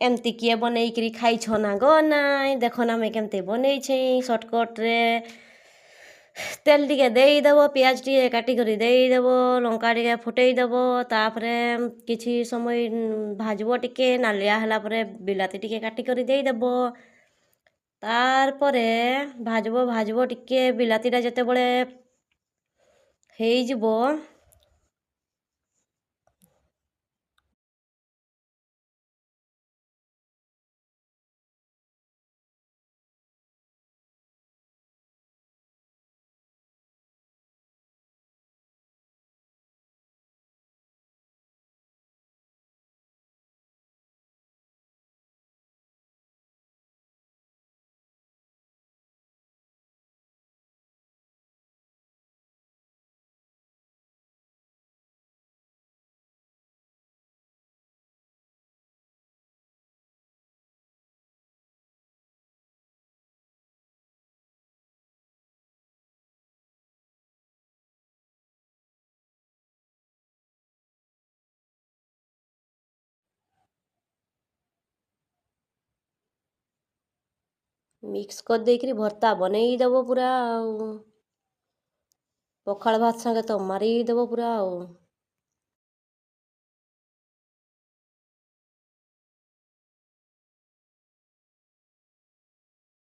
एमती किए बनईकरी खाइछ ना गो नाई देख ना मैं केमती बनईछे सर्टकट रे तेल टिके देईदेव पियाज टिके काटिकरी देईदेव लंका टिके फुटेईदेव तापरे किछि समय भाजबो टिके नालिया हला परे बिलाती टिके काटिकरी देईदेव तारपरे भाजबो टिके बिलातीटा जेतेबेले ହେଇଯିବ मिक्स कर देकरी भर्ता बनईदेव पूरा पखाल भात संगे तो मारी देव पूरा।